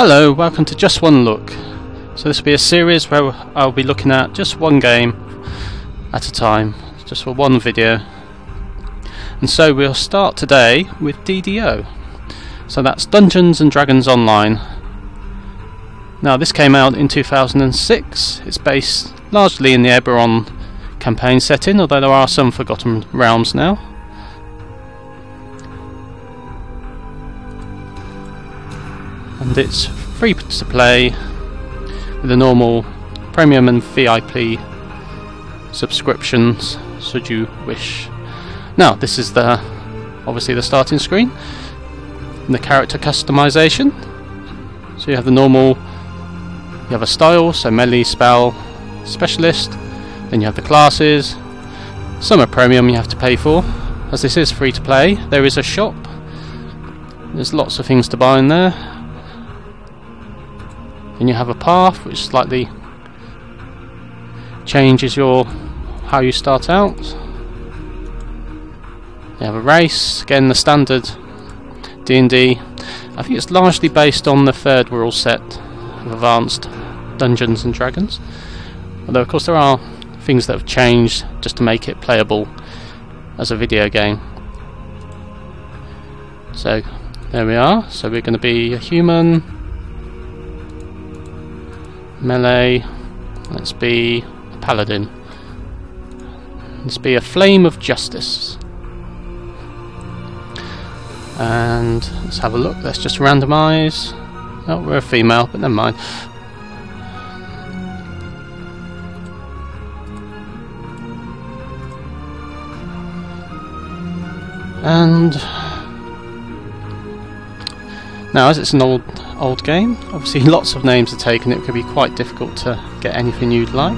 Hello, welcome to Just One Look. So this will be a series where I'll be looking at just one game at a time, just for one video. And so we'll start today with DDO. So that's Dungeons and Dragons Online. Now this came out in 2006. It's based largely in the Eberron campaign setting, although there are some Forgotten Realms now. And it's free to play with the normal premium and VIP subscriptions should you wish. Now this is obviously the starting screen and the character customization. So you have the normal, you have a style, so melee, spell, specialist, then you have the classes. Some are premium you have to pay for. As this is free to play, there is a shop. There's lots of things to buy in there. Then you have a path which slightly changes how you start out. You have a race, again the standard D&D. I think it's largely based on the third rule set of Advanced Dungeons and Dragons. Although of course there are things that have changed just to make it playable as a video game. So there we are. So we're going to be a human. Melee, let's be a paladin. Let's be a flame of justice. And let's have a look, let's just randomise. Oh, we're a female, but never mind. And now, as it's an old game, obviously lots of names are taken. It could be quite difficult to get anything you'd like.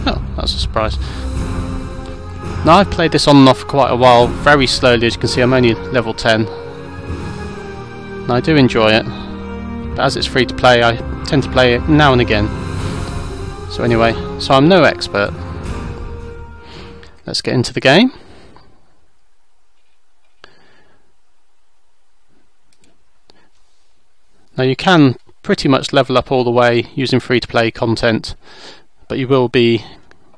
Oh, that's a surprise. Now I've played this on and off for quite a while, very slowly. As you can see, I'm only level 10. And I do enjoy it. But as it's free to play, I tend to play it now and again. So anyway, so I'm no expert. Let's get into the game. Now you can pretty much level up all the way using free to play content, but you will be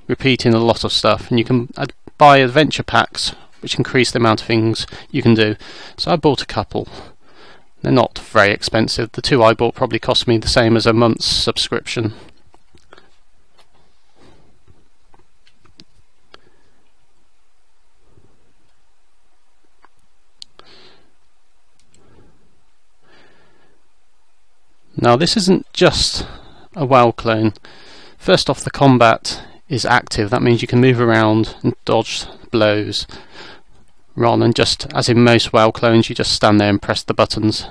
repeating a lot of stuff, and you can buy adventure packs which increase the amount of things you can do. So I bought a couple. They're not very expensive. The two I bought probably cost me the same as a month's subscription. Now this isn't just a WoW clone. First off, the combat is active. That means you can move around and dodge blows, rather than just, as in most WoW clones, you just stand there and press the buttons.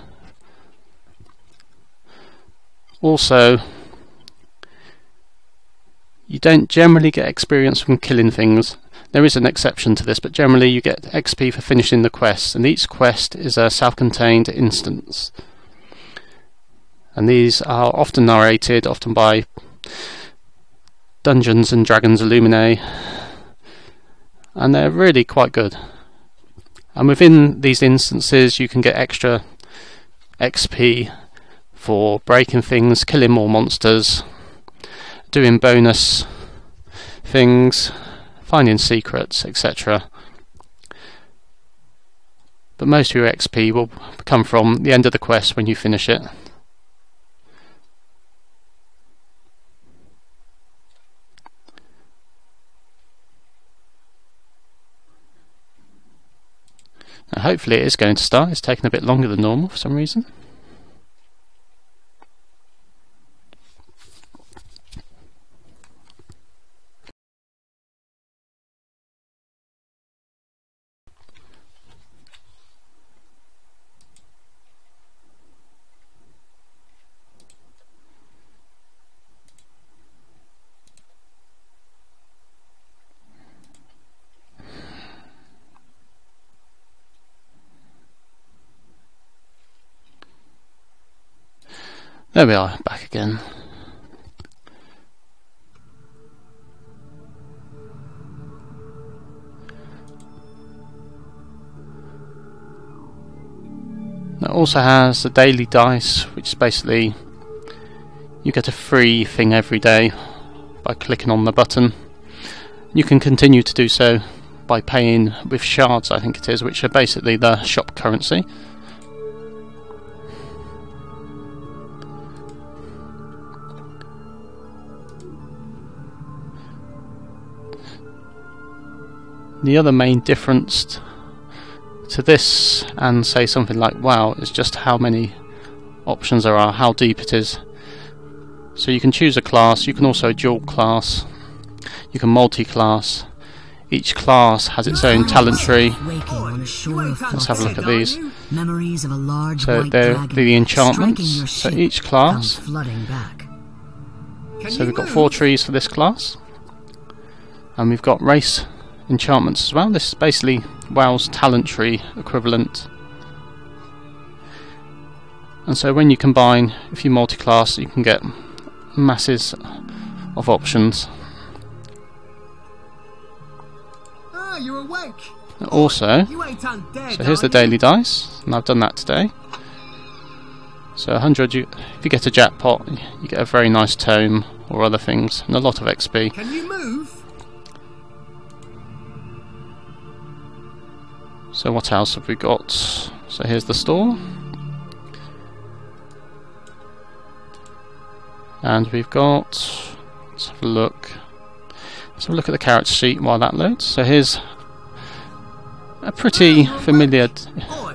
Also, you don't generally get experience from killing things. There is an exception to this, but generally you get XP for finishing the quests, and each quest is a self-contained instance. And these are often narrated, often by Dungeons and Dragons Illuminae, and they're really quite good. And within these instances you can get extra XP for breaking things, killing more monsters, doing bonus things, finding secrets, etc. But most of your XP will come from the end of the quest when you finish it. Now hopefully it is going to start. It's taken a bit longer than normal for some reason. There we are, back again. It also has the daily dice, which is basically you get a free thing every day by clicking on the button. You can continue to do so by paying with shards, I think it is, which are basically the shop currency. The other main difference to this and say something like WoW is just how many options there are, how deep it is. So you can choose a class, you can also dual class, you can multi-class. Each class has its own talent tree. Let's have a look at these. So they're the enchantments, so each class. So we've got 4 trees for this class. And we've got race enchantments as well. This is basically WoW's talent tree equivalent. And so when you combine, if you multi-class, you can get masses of options. You're awake. Also, so here's the daily dice, and I've done that today. So 100, if you get a jackpot, you get a very nice tome or other things, and a lot of XP. Can you move? So what else have we got? So here's the store. And we've got, let's have a look. Let's have a look at the character sheet while that loads. So here's a pretty familiar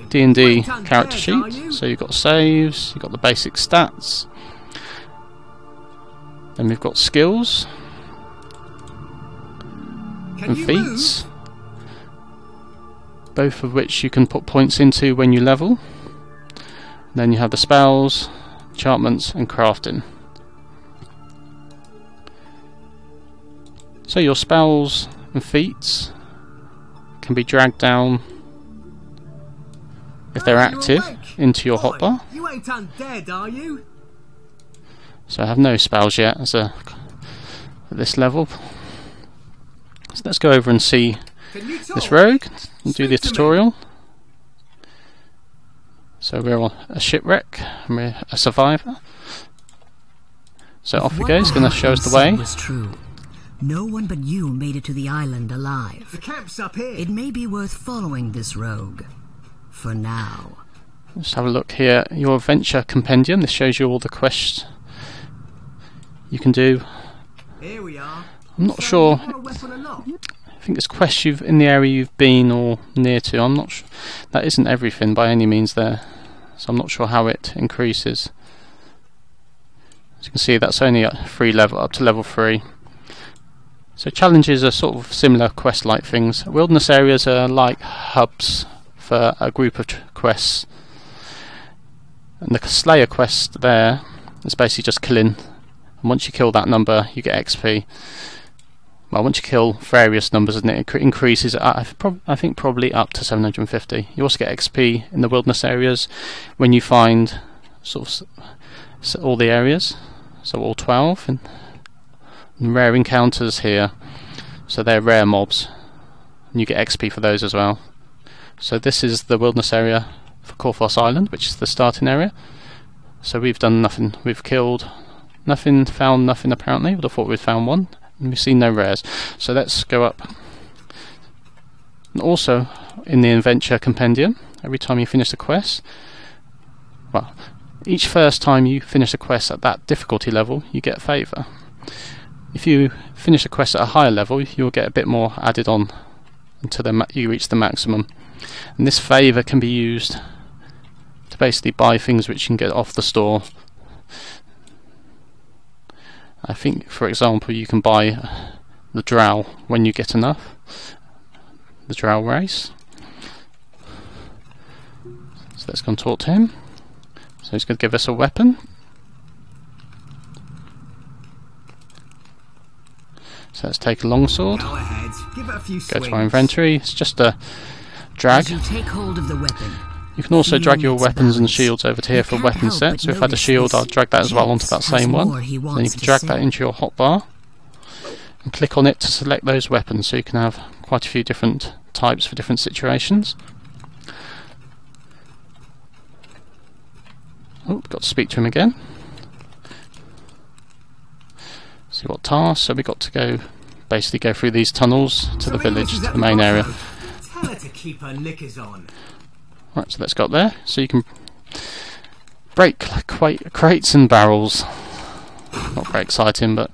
D&D character sheet. So you've got saves, you've got the basic stats. Then we've got skills and feats. Both of which you can put points into when you level. Then you have the spells, enchantments and crafting. So your spells and feats can be dragged down, if they're active, into your hotbar. You ain't undead, are you? So I have no spells yet at this level. So let's go over and see this rogue and do the tutorial. So we're on a shipwreck and we're a survivor. So off we go, he's going to show us the way. Was true. No one but you made it to the island alive. The camp's up here. It may be worth following this rogue. For now. Let's have a look here. Your adventure compendium. This shows you all the quests you can do. Here we are. I'm not sure. I think it's quests you've in the area you've been or near to. I'm not sure. That isn't everything by any means there. So I'm not sure how it increases. As you can see, that's only at 3 level up to level 3. So challenges are sort of similar quest-like things. Wilderness areas are like hubs for a group of quests. And the Slayer quest there is basically just killing. And once you kill that number, you get XP. Well, once you kill various numbers, and it increases, I think probably up to 750. You also get XP in the wilderness areas when you find sort of all the areas, so all 12. And rare encounters here, so they're rare mobs, and you get XP for those as well. So this is the wilderness area for Korthos Island, which is the starting area. So we've done nothing, we've killed nothing, found nothing apparently. Would have thought we'd found one, and we've seen no rares. So let's go up. And also in the adventure compendium, every time you finish the quest, well, each first time you finish a quest at that difficulty level, you get a favour. If you finish a quest at a higher level, you'll get a bit more added on until you reach the maximum. And this favour can be used to basically buy things which you can get off the store. I think, for example, you can buy the drow when you get enough. The drow race. So let's go and talk to him. So he's going to give us a weapon. So let's take a longsword. Go ahead. Give it a few Go to our inventory. It's just a drag. As you take hold of the weapon, You can also drag your Feeling its weapons and balance. shields over to here You for can't weapon help set. but So if I had a notice shield, this I'll drag that as well onto that Jax same has one. more he Then you wants can to drag say. that into your hotbar and click on it to select those weapons, so you can have quite a few different types for different situations. Oh, got to speak to him again. See what task. So we got to basically go through these tunnels to the village, to the main area. Tell her to keep her knickers on. Right, so let's go up there. So you can break crates and barrels. Not very exciting, but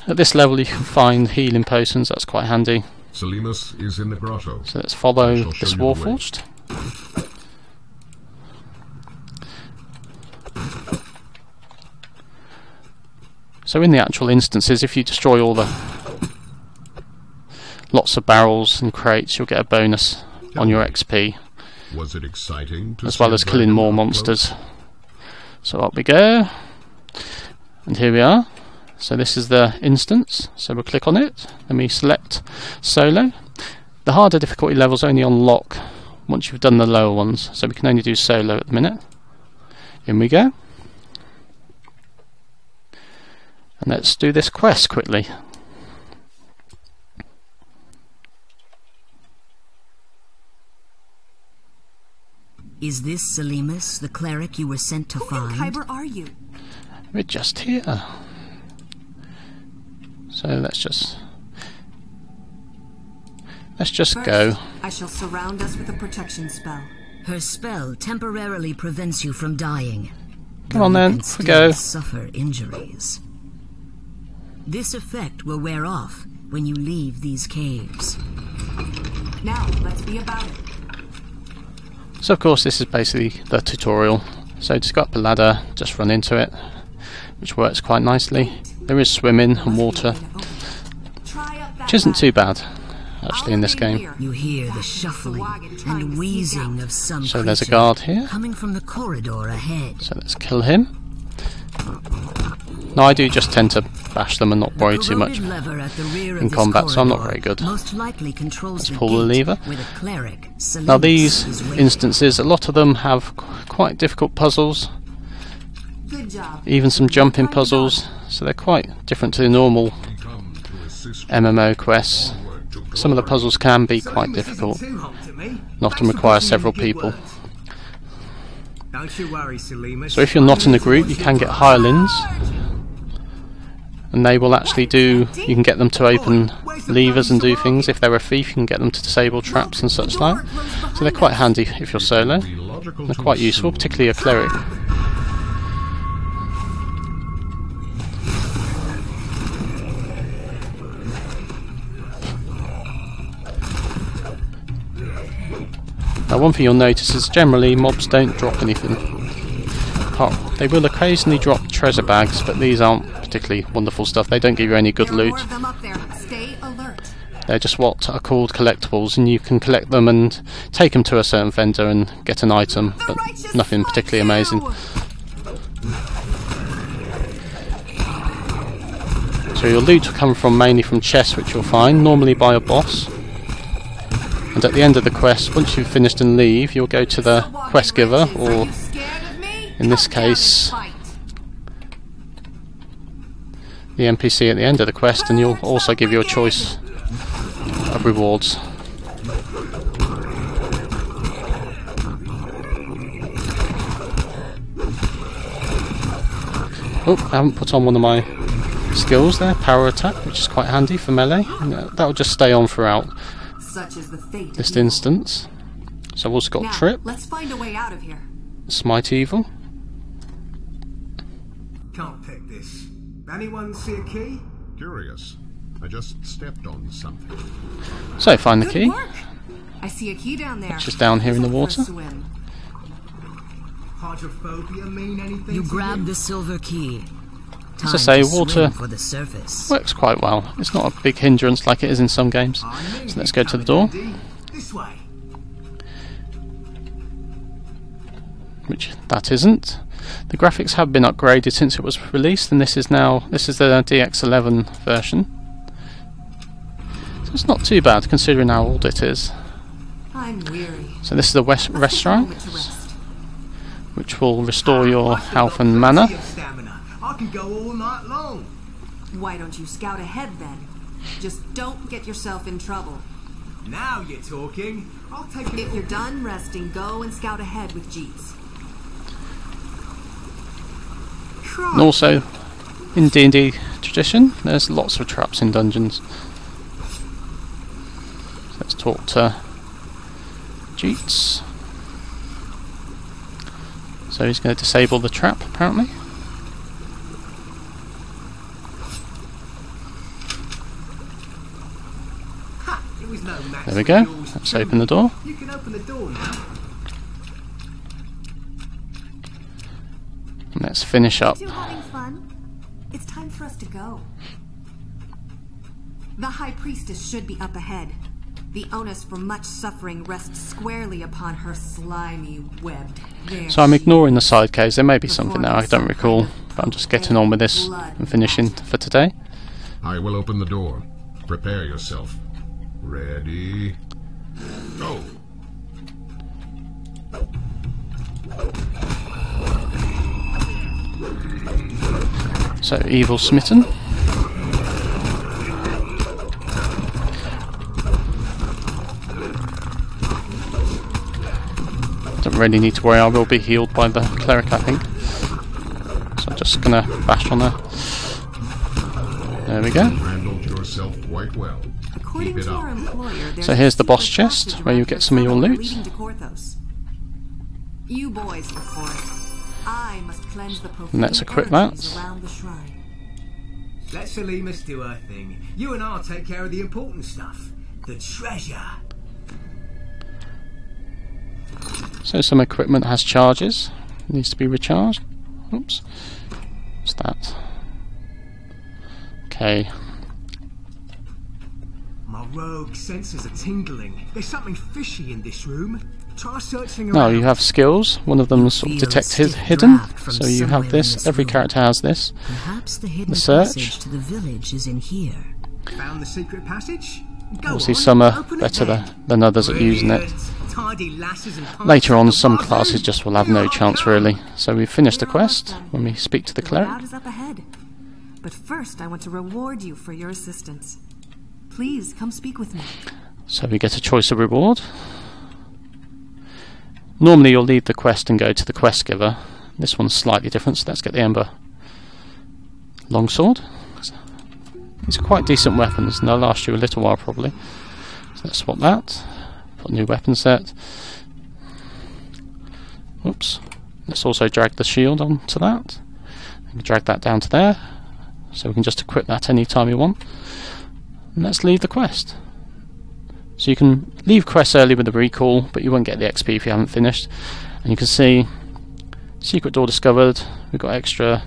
at this level you can find healing potions. That's quite handy. Selimus is in the grotto. So let's follow I shall show this you the way. Warforged. So in the actual instances, if you destroy all the lots of barrels and crates, you'll get a bonus on your XP, Was it exciting to as see well a as killing dragon more up monsters. So up we go, and here we are. So this is the instance, so we'll click on it, then we select solo. The harder difficulty levels only unlock once you've done the lower ones, so we can only do solo at the minute. In we go. And let's do this quest quickly. Is this Selimus, the cleric you were sent to Who in find? Kyber are you? We're just here. So let's just First, go. I shall surround us with a protection spell. Her spell temporarily prevents you from dying. Come on though then, you can we still go. suffer injuries. This effect will wear off when you leave these caves. Now, let's be about it. So of course this is basically the tutorial. So just go up a ladder, just run into it, which works quite nicely. There is swimming and water, Try up that which isn't ladder. too bad actually in this I'll remain game. here. You hear the Back shuffling wagon trying to and sneak wheezing out. of some So there's a creature guard here. coming from the corridor ahead. So let's kill him. Now I do just tend to bash them and not worry too much. Corroded lever at the rear of in this combat, so I'm not corridor very good. Most likely controls Let's the pull the gate lever. where the cleric, Now Selimus, these is waiting. instances, a lot of them have quite difficult puzzles, Good job. even some jumping puzzles, so they're quite different to the normal We come to assist MMO quests. onward to Some of the glory. puzzles can be Selimus quite isn't difficult too hot to me. and often Thanks for require putting in several good people. words. Don't you worry, Selimus. So if you're not in a group, you can get hirelings, and they will actually do, you can get them to open levers and do things. If they're a thief, you can get them to disable traps and such like. So they're quite handy if you're solo. Be logical They're to quite useful, assume particularly a cleric. Now one thing you'll notice is generally mobs don't drop anything. They will occasionally drop treasure bags, but these aren't particularly wonderful stuff. They don't give you any good There are loot. more of them up there. Stay alert. They're just what are called collectibles, and you can collect them and take them to a certain vendor and get an item, but righteous nothing particularly amazing. So your loot will come from mainly from chests, which you'll find, normally by a boss. And at the end of the quest, once you've finished and leave, you'll go to the quest giver, or in this case, the NPC at the end of the quest, and you'll also give you a choice of rewards. Oh, I haven't put on one of my skills there, power attack, which is quite handy for melee. And that'll just stay on throughout Such is the fate. this of evil. instance. So I've also got Now, Trip, let's find a way out of here. Smite Evil. Can't pick this. Anyone see a key? Curious. I just stepped on something. So find the Good key, work. I see a key down there. which is down here in the Let's water. go for a swim. Hydrophobia mean anything You to grab you? the silver key. As I Time say, to water swim for the surface. works quite well. It's not a big hindrance like it is in some games. I knew So let's you'd go to come the door, in handy. This way. which that isn't. The graphics have been upgraded since it was released, and this is the DX11 version. So it's not too bad considering how old it is. I'm weary. So this is the Let's take a restaurant. moment to rest. which will restore your I've still health got and plenty mana. of stamina. I can go all night long. Why don't you scout ahead then? Just don't get yourself in trouble. Now you're talking. I'll take it. If you're done resting, go and scout ahead with Jeets. And also, in D&D tradition, there's lots of traps in dungeons. So let's talk to Jeets. So he's going to disable the trap, apparently. Ha, it was no match There we for go. yours Let's truly. open the door. You can open the door now. And let's finish up. You having fun? It's time for us to go. The High Priestess should be up ahead. The onus for much suffering rests squarely upon her slimy, webbed. So I'm ignoring the side caves. There may be something there, I don't recall. But I'm just getting on with this and finishing for today. I will open the door. Prepare yourself. Ready? Go! So, Evil Smitten. Don't really need to worry, I will be healed by the cleric, I think. So I'm just gonna bash on there. There we go. Handled yourself quite well. According Keep it to our up. employer, there's So a here's the boss secret chest, passage where you around get here some of your somewhere loot. leading to Korthos. You boys look for it. I must cleanse the profane Let's equip energies that. around the shrine. Let Selimus do her thing. You and I'll take care of the important stuff. The treasure. So some equipment has charges. Needs to be recharged. Oops. What's that? Okay. My rogue senses are tingling. There's something fishy in this room. Try searching Now around. you have skills. One of them is sort of Feel a detect stiff hidden. draft from So you somewhere have in this. this Every room. character has this. Perhaps the hidden search. passage to the village is in here. Found the secret passage? Go Obviously on, some are open it better then. than others at using it. Brilliant. Tidy lasses and pints Later of on, the some wazoo. classes just will have no Here I chance come. really. So we've finished the We're almost quest done. when we speak to the The way cleric. out is up ahead. But first, I want to reward you for your assistance. Please come speak with me. So we get a choice of reward. Normally you'll leave the quest and go to the quest giver. This one's slightly different, so let's get the Ember Longsword. These are quite decent weapons and they'll last you a little while probably. So let's swap that. Put a new weapon set. Oops. Let's also drag the shield onto that. And drag that down to there. So we can just equip that any time we want. And let's leave the quest. So you can leave quests early with the recall, but you won't get the XP if you haven't finished. And you can see, secret door discovered, we've got extra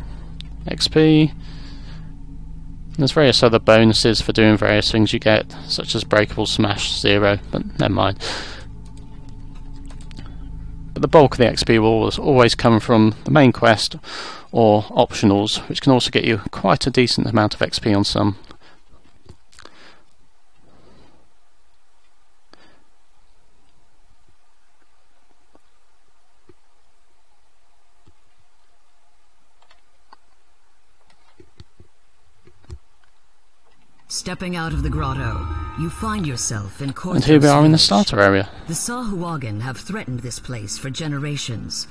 XP. And there's various other bonuses for doing various things you get, such as breakable smash 0, but never mind. But the bulk of the XP will always come from the main quest or optionals, which can also get you quite a decent amount of XP on some. Stepping out of the grotto, you find yourself in Korthos And here we are in the village. starter area. The Sahuagin have threatened this place for generations.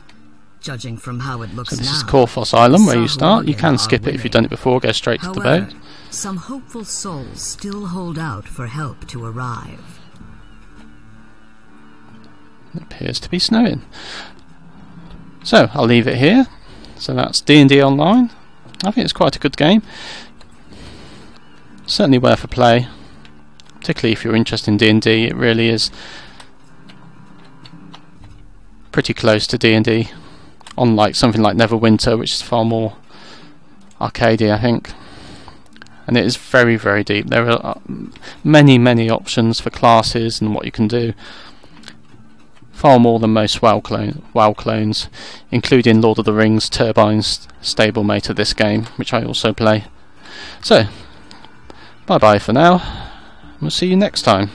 Judging from how it looks So this now, is Korthos Island where you start. You Sahuagin can are skip it if winning. you've done it before, go straight to the However, boat. some hopeful souls still hold out for help to arrive. It appears to be snowing. So I'll leave it here. So that's D&D Online. I think it's quite a good game. Certainly worth a play, particularly if you're interested in D&D. It really is pretty close to D&D, unlike something like Neverwinter, which is far more arcadey, I think. And it is very, very deep. There are many options for classes and what you can do. Far more than most WoW clones, including Lord of the Rings Turbine's stablemate of this game, which I also play. So, bye bye for now. We'll see you next time.